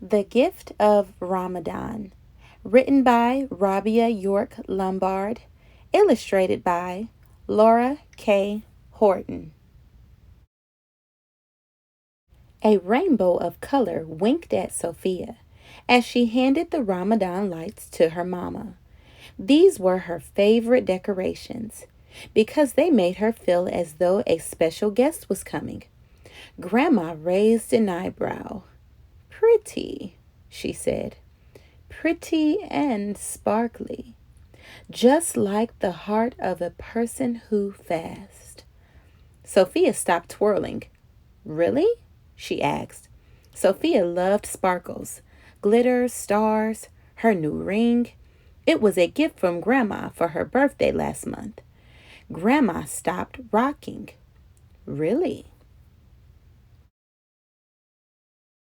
The Gift of Ramadan, written by Rabia York Lombard, illustrated by Laura K. Horton. A rainbow of color winked at Sophia as she handed the Ramadan lights to her mama. These were her favorite decorations because they made her feel as though a special guest was coming. Grandma raised an eyebrow. "Pretty," she said. "Pretty and sparkly. Just like the heart of a person who fasts." Sophia stopped twirling. "Really?" she asked. Sophia loved sparkles, glitter, stars, her new ring. It was a gift from Grandma for her birthday last month. Grandma stopped rocking. "Really?"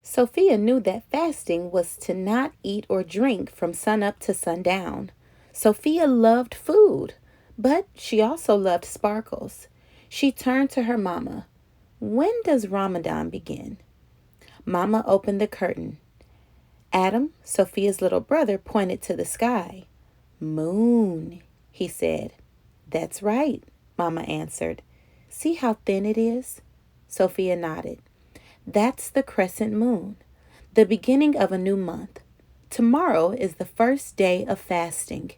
Sophia knew that fasting was to not eat or drink from sunup to sundown. Sophia loved food, but she also loved sparkles. She turned to her mama. "When does Ramadan begin?" Mama opened the curtain. Adam, Sophia's little brother, pointed to the sky. "Moon," he said. "That's right," Mama answered. "See how thin it is?" Sophia nodded. "That's the crescent moon, the beginning of a new month. Tomorrow is the first day of fasting."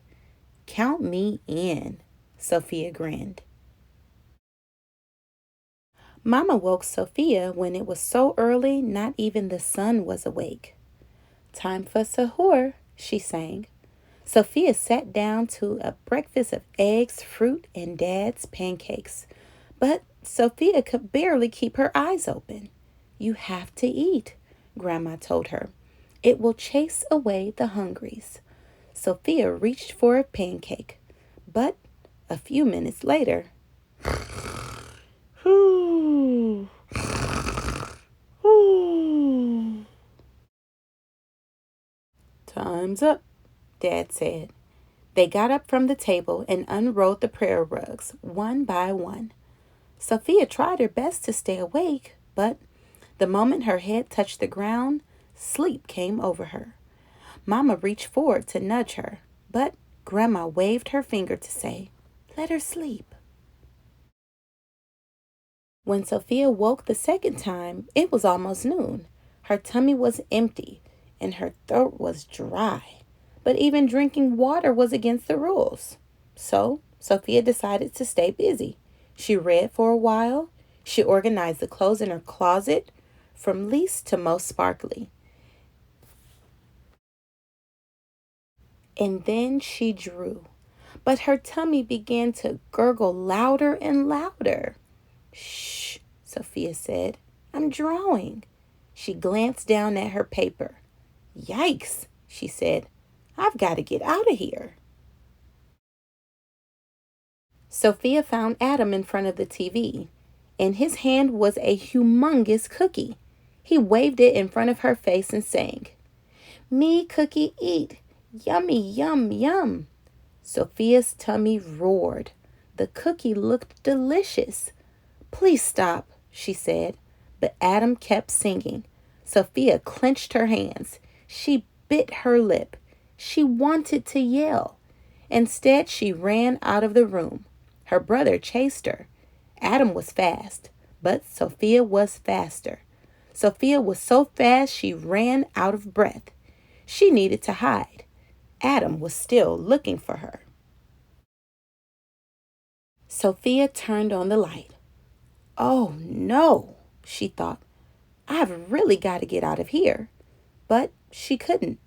"Count me in," Sophia grinned. Mama woke Sophia when it was so early not even the sun was awake. "Time for sahur," she sang. Sophia sat down to a breakfast of eggs, fruit, and Dad's pancakes. But Sophia could barely keep her eyes open. "You have to eat," Grandma told her. "It will chase away the hungries." Sophia reached for a pancake. But a few minutes later, "Time's up," Dad said. They got up from the table and unrolled the prayer rugs one by one. Sophia tried her best to stay awake, but the moment her head touched the ground, sleep came over her. Mama reached forward to nudge her, but Grandma waved her finger to say, "Let her sleep." When Sophia woke the second time, it was almost noon. Her tummy was empty and her throat was dry. But even drinking water was against the rules. So Sophia decided to stay busy. She read for a while. She organized the clothes in her closet from least to most sparkly. And then she drew. But her tummy began to gurgle louder and louder. "Shh," Sophia said. "I'm drawing." She glanced down at her paper. "Yikes," she said. "I've got to get out of here." Sophia found Adam in front of the TV. In his hand was a humongous cookie. He waved it in front of her face and sang, "Me cookie eat, yummy yum yum." Sophia's tummy roared. The cookie looked delicious. "Please stop," she said, but Adam kept singing. Sophia clenched her hands. She bit her lip. She wanted to yell. Instead, she ran out of the room. Her brother chased her. Adam was fast, but Sophia was faster. Sophia was so fast she ran out of breath. She needed to hide. Adam was still looking for her. Sophia turned on the light. "Oh no," she thought. "I've really got to get out of here." But she couldn't.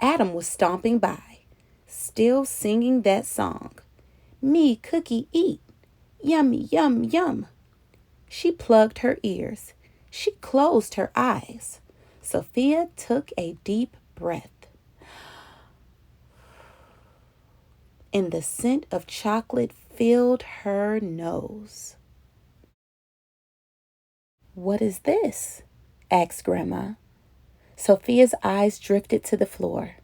Adam was stomping by, still singing that song. "Me cookie eat, yummy yum yum." She plugged her ears. She closed her eyes. Sophia took a deep breath. And the scent of chocolate filled her nose. "What is this?" asked Grandma. Sophia's eyes drifted to the floor.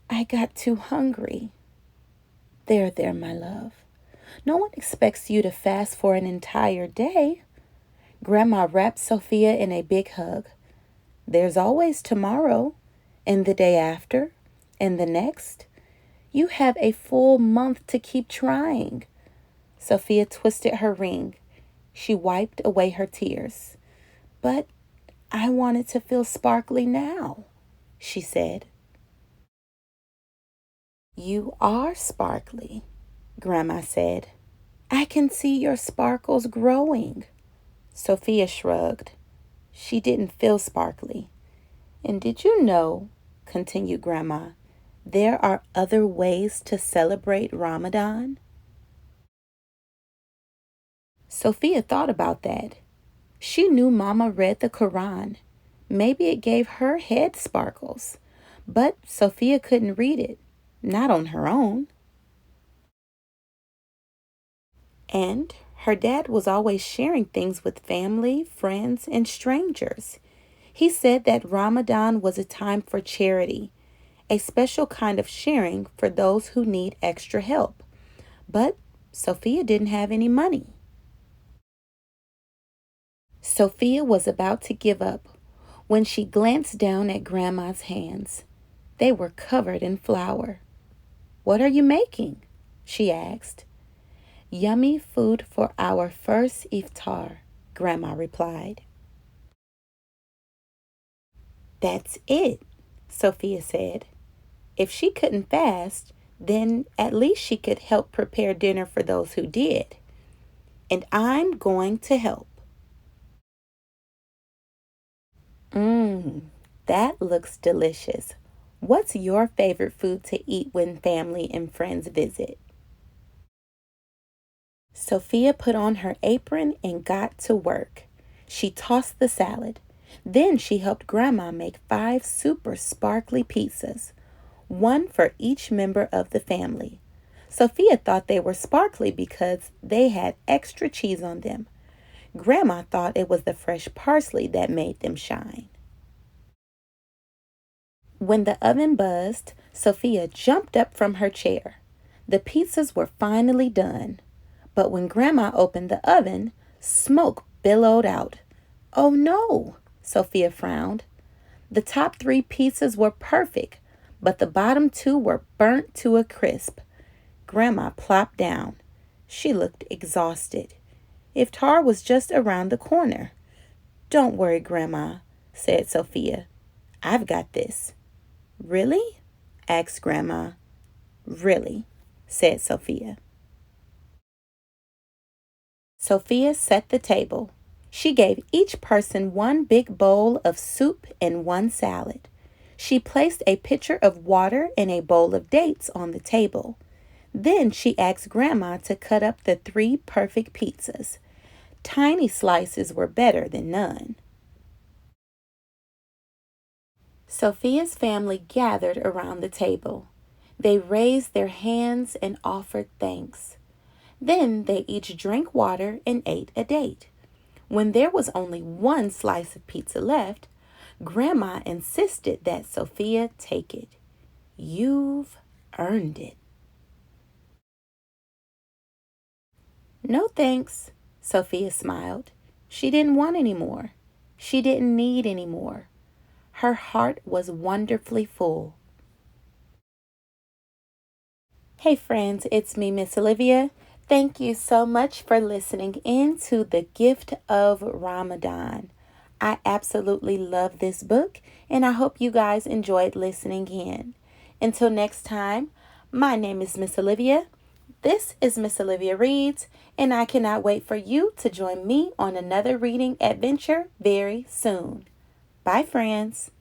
"I got too hungry." There, my love. No one expects you to fast for an entire day." Grandma wrapped Sophia in a big hug. There's always tomorrow, and the day after, and the next. You have a full month to keep trying. Sophia twisted her ring. She wiped away her tears. But I wanted to feel sparkly now, she said. You are sparkly, Grandma said. I can see your sparkles growing. Sophia shrugged. She didn't feel sparkly. And did you know, continued Grandma, there are other ways to celebrate Ramadan? Sophia thought about that. She knew Mama read the Quran. Maybe it gave her head sparkles. But Sophia couldn't read it, not on her own. And her dad was always sharing things with family, friends, and strangers. He said that Ramadan was a time for charity, a special kind of sharing for those who need extra help. But Sophia didn't have any money. Sophia was about to give up when she glanced down at Grandma's hands. They were covered in flour. What are you making? She asked. Yummy food for our first iftar, Grandma replied. That's it, Sophia said. If she couldn't fast, then at least she could help prepare dinner for those who did. And I'm going to help. Mmm, that looks delicious. What's your favorite food to eat when family and friends visit? Sophia put on her apron and got to work. She tossed the salad. Then she helped Grandma make 5 super sparkly pizzas, one for each member of the family. Sophia thought they were sparkly because they had extra cheese on them. Grandma thought it was the fresh parsley that made them shine. When the oven buzzed, Sophia jumped up from her chair. The pizzas were finally done. But when Grandma opened the oven, smoke billowed out. Oh no, Sophia frowned. The top 3 pizzas were perfect, but the bottom 2 were burnt to a crisp. Grandma plopped down. She looked exhausted. Iftar was just around the corner. Don't worry, Grandma, said Sophia. I've got this. Really? Asked Grandma. Really, said Sophia. Sophia set the table. She gave each person 1 big bowl of soup and 1 salad. She placed a pitcher of water and a bowl of dates on the table. Then she asked Grandma to cut up the 3 perfect pizzas. Tiny slices were better than none. Sophia's family gathered around the table. They raised their hands and offered thanks. Then they each drank water and ate a date. When there was only 1 slice of pizza left, Grandma insisted that Sophia take it. You've earned it. No thanks, Sophia smiled. She didn't want any more. She didn't need any more. Her heart was wonderfully full. Hey friends, it's me, Miss Olivia. Thank you so much for listening in to The Gift of Ramadan. I absolutely love this book, and I hope you guys enjoyed listening in. Until next time, my name is Miss Olivia. This is Miss Olivia Reads, and I cannot wait for you to join me on another reading adventure very soon. Bye, friends.